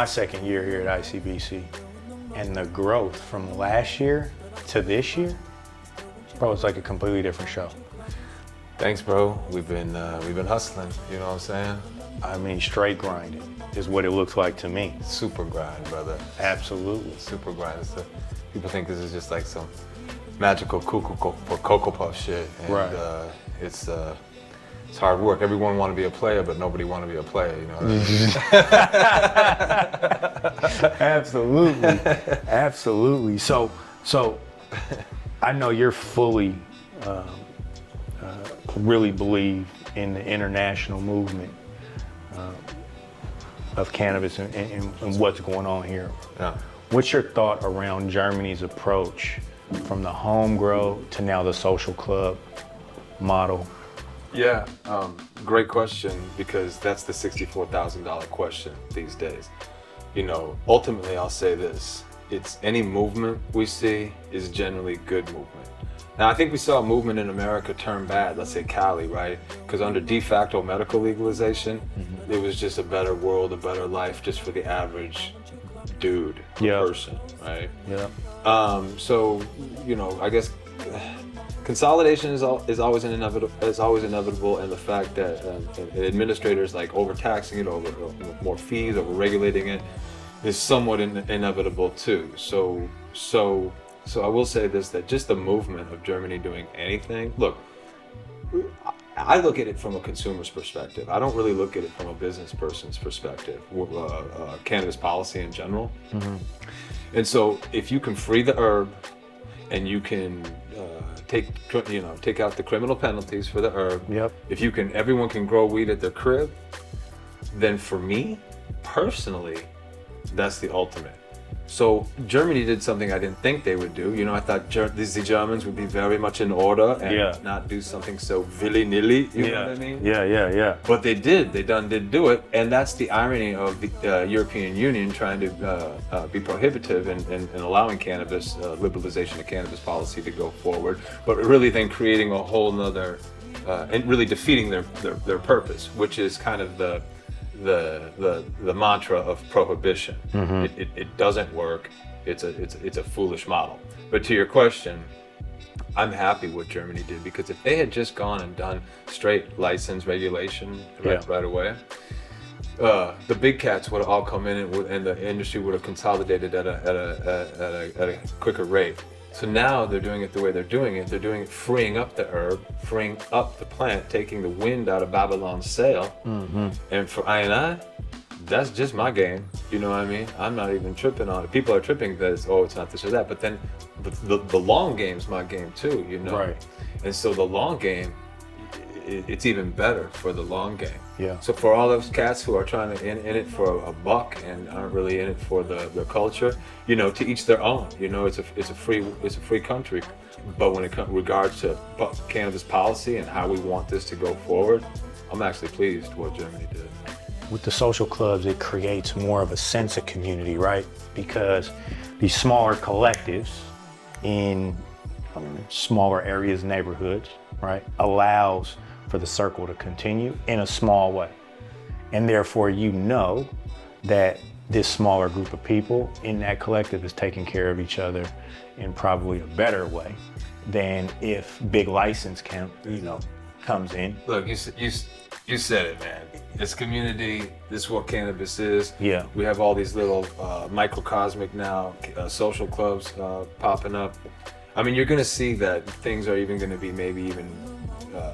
my second year here at ICBC, and the growth from last year to this year, bro, it's like a completely different show. Thanks, bro. We've been hustling. You know what I'm saying? I mean, straight grinding is what it looks like to me. Super grind, brother. Absolutely. Super grind. People think this is just like some magical Cocoa Puff shit. And, right. It's hard work. Everyone want to be a player, but nobody want to be a player. You know what I mean? Absolutely. Absolutely. So I know you're fully really believe in the international movement of cannabis and what's going on here. Yeah. What's your thought around Germany's approach from the home grow to now the social club model? Yeah, great question, because that's the $64,000 question these days. You know, ultimately I'll say this, it's any movement we see is generally good movement. Now, I think we saw a movement in America turn bad, let's say Cali, right? Because under de facto medical legalization, it was just a better world, a better life just for the average dude, person, right? Yeah. So, you know, I guess consolidation is always inevitable, and the fact that administrators like overtaxing it, over more fees, over regulating it, is somewhat inevitable too. So I will say this, that just the movement of Germany doing anything, look, I look at it from a consumer's perspective. I don't really look at it from a business person's perspective, cannabis policy in general. And so if you can free the herb and you can take out the criminal penalties for the herb, if everyone can grow weed at their crib, then for me, personally, that's the ultimate. So Germany did something I didn't think they would do. You know, I thought the Germans would be very much in order and not do something so willy-nilly, you know what I mean? Yeah. But they did. They did do it. And that's the irony of the European Union trying to be prohibitive in allowing cannabis, liberalization of cannabis policy to go forward, but really then creating a whole nother, and really defeating their purpose, which is kind of the mantra of prohibition. It doesn't work. It's a foolish model. But to your question, I'm happy what Germany did, because if they had just gone and done straight license regulation right away, the big cats would have all come in and the industry would have consolidated at a quicker rate. So now they're doing it the way they're doing it. They're doing it freeing up the herb, freeing up the plant, taking the wind out of Babylon's sail. And for I, that's just my game. You know what I mean? I'm not even tripping on it. People are tripping that it's not this or that. But then the long game's my game too, you know? Right. And so the long game, it's even better for the long game. Yeah. So for all those cats who are trying to in it for a buck and aren't really in it for the culture, you know, to each their own. You know, it's a free country. But when it regards to cannabis policy and how we want this to go forward, I'm actually pleased what Germany did. With the social clubs, it creates more of a sense of community, right? Because these smaller collectives in smaller areas, neighborhoods, right, allows for the circle to continue in a small way. And therefore, you know that this smaller group of people in that collective is taking care of each other in probably a better way than if big license comes in. Look, you said it, man. This community, this is what cannabis is. Yeah. We have all these little microcosmic now social clubs popping up. I mean, you're going to see that things are even going to be maybe even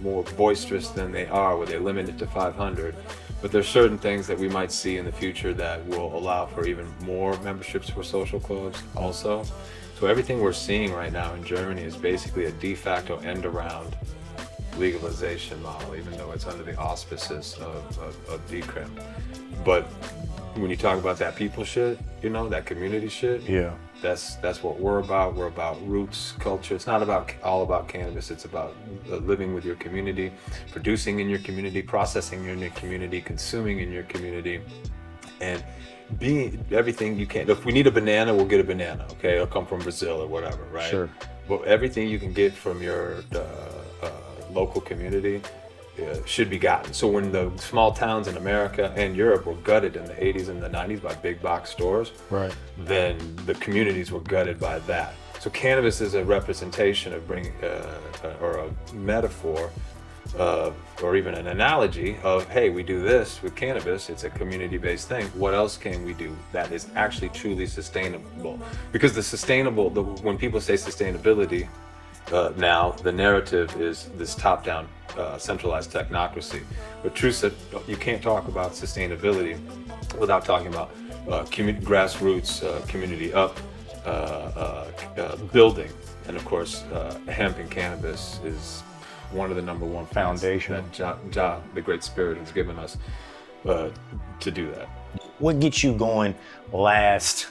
more boisterous than they are, where they limit it to 500. But there's certain things that we might see in the future that will allow for even more memberships for social clubs also. So everything we're seeing right now in Germany is basically a de facto end around legalization model, even though it's under the auspices of decrim. But when you talk about that people shit, you know, that community shit, that's what we're about. We're about roots, culture. It's not all about cannabis. It's about living with your community, producing in your community, processing in your community, consuming in your community, and being everything you can. If we need a banana, we'll get a banana, okay? It'll come from Brazil or whatever, right? Sure. But everything you can get from your local community should be gotten. So when the small towns in America and Europe were gutted in the 80s and the 90s by big box stores, Right. then the communities were gutted by that. So cannabis is a representation of bringing, or a metaphor, or even an analogy of, hey, we do this with cannabis, it's a community-based thing. What else can we do that is actually truly sustainable? Because when people say sustainability, now the narrative is this top-down centralized technocracy. But truth is, you can't talk about sustainability without talking about grassroots, community up, building. And of course, hemp and cannabis is one of the number one Foundation that Ja, the Great Spirit, has given us to do that. What gets you going last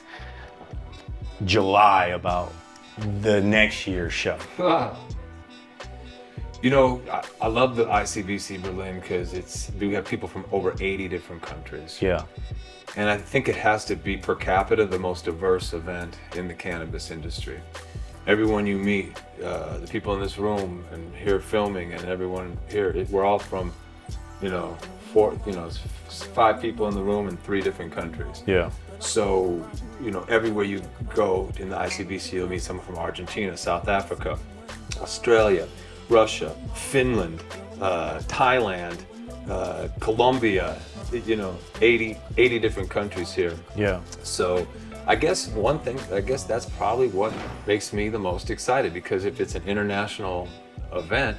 July about the next year's show? You know, I love the ICBC Berlin because we have people from over 80 different countries. Yeah. And I think it has to be per capita the most diverse event in the cannabis industry. Everyone you meet, the people in this room and here filming, and everyone here, we're all from, it's 5 people in the room in 3 different countries. Yeah. So, everywhere you go in the ICBC, you'll meet someone from Argentina, South Africa, Australia, Russia, Finland, Thailand, Colombia, 80 different countries here. Yeah. So I guess that's probably what makes me the most excited, because if it's an international event,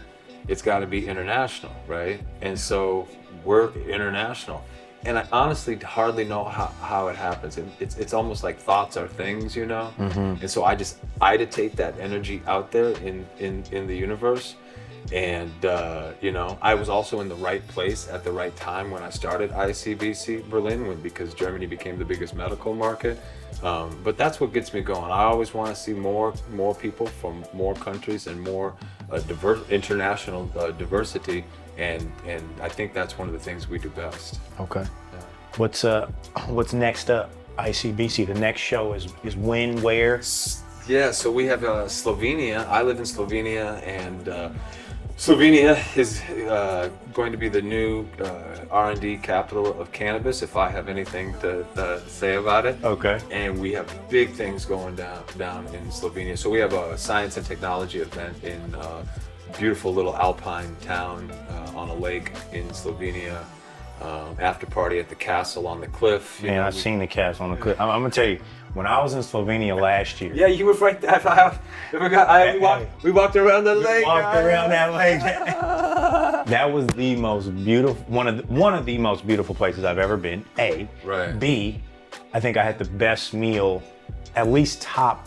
it's got to be international, right? And so we're international. And I honestly hardly know how it happens. It's almost like thoughts are things, Mm-hmm. And so I take that energy out there in the universe. And, I was also in the right place at the right time when I started ICBC Berlin, because Germany became the biggest medical market. But that's what gets me going. I always want to see more people from more countries and more international diversity. And I think that's one of the things we do best. Okay. Yeah. What's next up? ICBC. The next show is when, where? Yeah, so we have Slovenia. I live in Slovenia, and Slovenia is going to be the new R&D capital of cannabis, if I have anything to say about it. Okay. And we have big things going down in Slovenia. So we have a science and technology event in a beautiful little alpine town on a lake in Slovenia. After party at the castle on the cliff. I've seen the castle on the cliff. I'm gonna tell you, when I was in Slovenia last year. Yeah, you were right there. We walked around the lake. Walked around that lake. That was the most beautiful, one of the most beautiful places I've ever been. A. Right. B. I think I had the best meal, at least top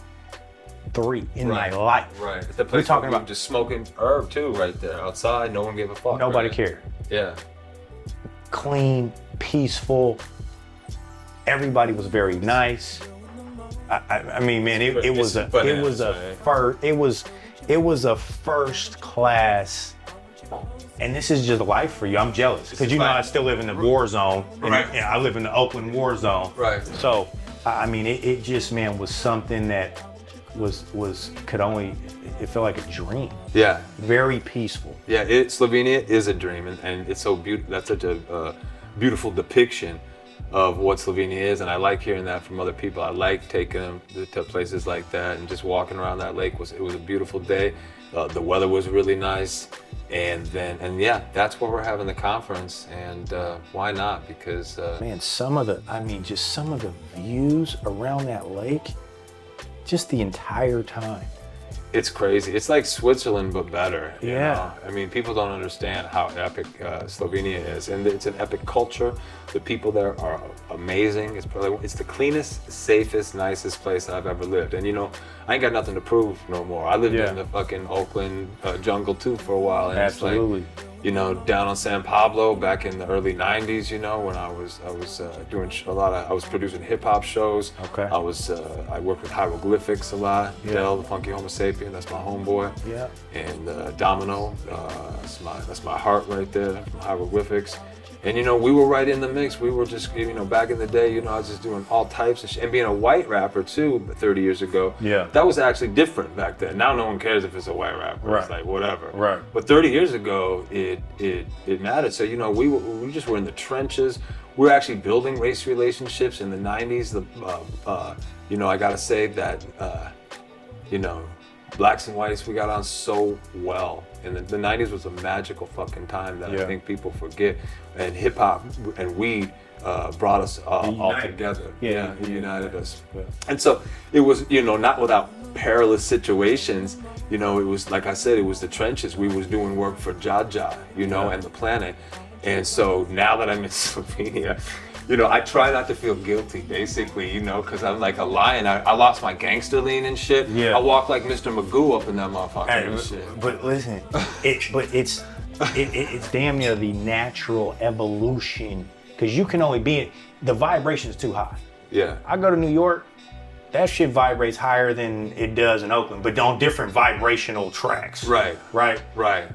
3 in my life. Right. The place we're talking about just smoking herb too, right there outside. No one gave a fuck. Nobody right? cared. Yeah. Clean, peaceful. Everybody was very nice. I mean, man, it was a first class. And this is just life for you. I'm jealous because I still live in the war zone. Right. And I live in the Oakland war zone. Right. So, I mean, it just, man, was something that it felt like a dream. Yeah. Very peaceful. Yeah, Slovenia is a dream, and it's so beautiful. That's such a beautiful depiction of what Slovenia is, and I like hearing that from other people. I like taking them to places like that and just walking around that lake. It was a beautiful day. The weather was really nice, and that's where we're having the conference. And why not? Because man, some of the views around that lake, just the entire time. It's crazy. It's like Switzerland, but better. Yeah. You know? I mean, people don't understand how epic Slovenia is, and it's an epic culture. The people there are amazing. It's the cleanest, safest, nicest place I've ever lived. And I ain't got nothing to prove no more. I lived in the fucking Oakland jungle too for a while. And Absolutely. It's like, down on San Pablo back in the early '90s. When I was doing I was producing hip hop shows. Okay. I worked with hieroglyphics a lot. Yeah. Del, the Funky Homo Sapien, that's my homeboy. Yeah. And Domino, that's my heart right there, from hieroglyphics. And we were right in the mix. We were just, back in the day, I was just doing all types of shit. And being a white rapper too, 30 years ago, that was actually different back then. Now no one cares if it's a white rapper. Right. It's like whatever. Right. But 30 years ago, it mattered. So we just were in the trenches. We were actually building race relationships in the 90s. I gotta say that blacks and whites, we got on so well. And the 90s was a magical fucking time that I think people forget. And hip hop and weed brought us all together. It united us. Yeah. And so it was, not without perilous situations. It was, like I said, it was the trenches. We was doing work for Jaja, and the planet. And so now that I'm in Slovenia, I try not to feel guilty, basically, because I'm like a lion. I lost my gangster lean and shit. Yeah. I walk like Mr. Magoo up in that motherfucker and shit. But listen, it's damn near the natural evolution, because you can only be, the vibration is too high. Yeah. I go to New York, that shit vibrates higher than it does in Oakland, but on different vibrational tracks. Right. Right? Right.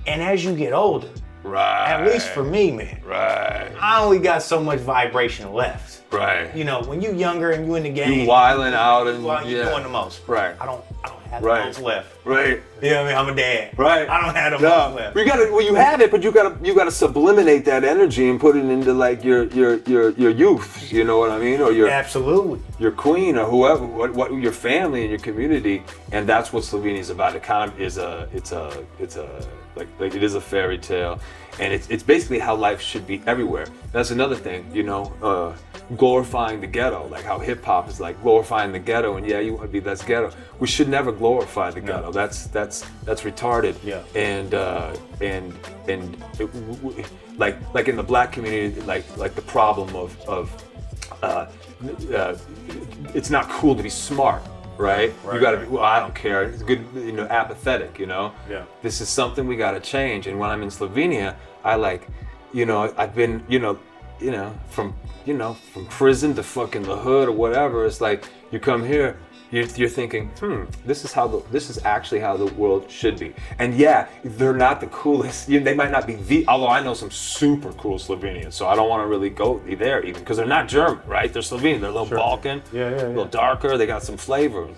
And as you get older, right. At least for me, man. Right. I only got so much vibration left. Right. When you younger and you in the game, you wilding out and you doing the most. Right. I don't have the most left. Right. I'm a dad. Right. I don't have the most left. You have it, but you gotta subliminate that energy and put it into like your youth. You know what I mean? Or absolutely your queen or whoever, what your family and your community, and that's what Slovenia is about. It kind of is like it is a fairy tale, and it's basically how life should be everywhere. That's another thing, glorifying the ghetto, like how hip hop is like glorifying the ghetto, and you want to be that's ghetto. We should never glorify the ghetto. That's retarded. Yeah. And like in the black community, like the problem of it's not cool to be smart. Right? You gotta be, I don't care. It's good, apathetic, Yeah. This is something we gotta change. And when I'm in Slovenia, I I've been, from prison to fucking the hood or whatever. It's like you come here, you're thinking, this is actually how the world should be. And they're not the coolest. They might not be although I know some super cool Slovenians, so I don't want to really go there even, because they're not German, right? They're Slovenian. They're a little Balkan, a little darker. They got some flavor,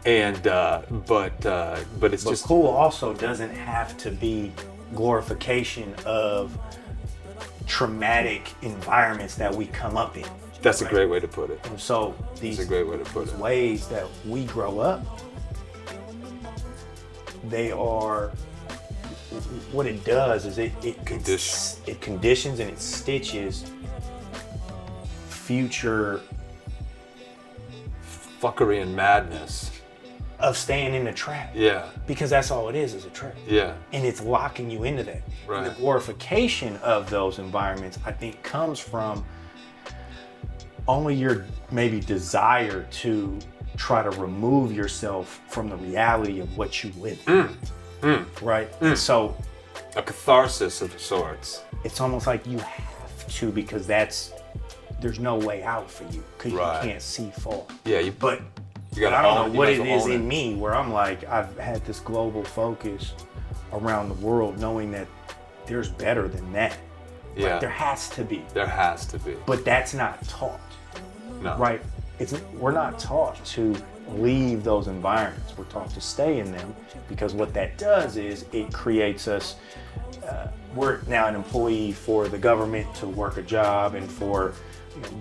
And but it's just cool. Also doesn't have to be glorification of traumatic environments that we come up in. That's a great way to put it. And so these ways that we grow up, they are, what it does is it conditions and it stitches future fuckery and madness of staying in the trap. Yeah. Because that's all it is a trap. Yeah. And it's locking you into that. Right. And the glorification of those environments, I think, comes from only your maybe desire to try to remove yourself from the reality of what you live in. Right? And so a catharsis of sorts. It's almost like you have to, because there's no way out for you, because you can't see far. Yeah, but I don't know what it is in me where I'm like, I've had this global focus around the world, knowing that there's better than that. Yeah. Like, there has to be. There has to be. But that's not taught. No. Right? We're not taught to leave those environments. We're taught to stay in them, because what that does is it creates us, we're now an employee for the government to work a job, and for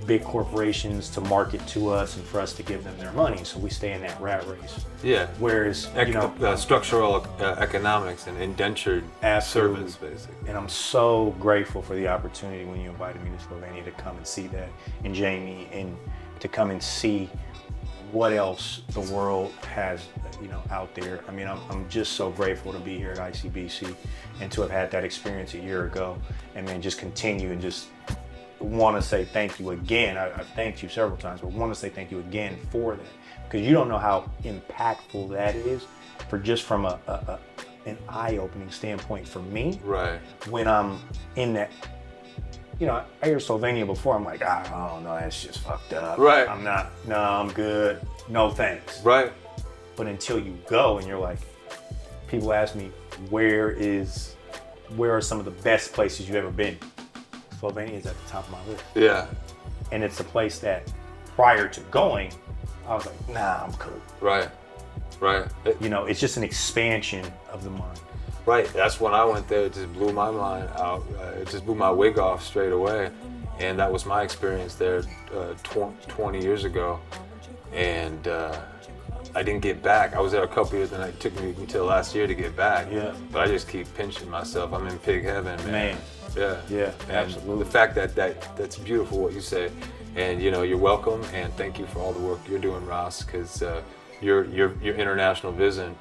big corporations to market to us, and for us to give them their money. So we stay in that rat race. Yeah. Whereas, structural economics and indentured service, basically. And I'm so grateful for the opportunity when you invited me to Slovenia to come and see that, and Jamie, and to come and see what else the world has, out there. I mean, I'm just so grateful to be here at ICBC and to have had that experience a year ago, and then just continue and just want to say thank you again. I've thanked you several times, but want to say thank you again for that, because you don't know how impactful that is from an eye-opening standpoint for me. Right. When I'm in that, I hear Slovenia before, I'm like, I don't know, that's just fucked up. Right. I'm good. No thanks. Right. But until you go and you're like, people ask me, where are some of the best places you've ever been? Slovenia is at the top of my list. Yeah. And it's a place that prior to going, I was like, nah, I'm cool. Right. You know, it's just an expansion of the mind. Right. That's when I went there. It just blew my mind out. It just blew my wig off straight away. And that was my experience there 20 years ago. And I didn't get back. I was there a couple years, and it took me until last year to get back. Yeah. But I just keep pinching myself. I'm in pig heaven, man. Yeah, And absolutely. the fact that's beautiful what you say, and you know, you're welcome, and thank you for all the work you're doing, Ross, because your international vision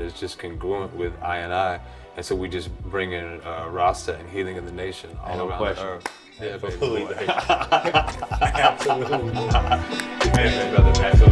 is just congruent with I, and so we just bring in Rasta and healing in the nation all No around question. the earth. Yeah, baby Absolutely. boy. Absolutely. Man, brother, man. So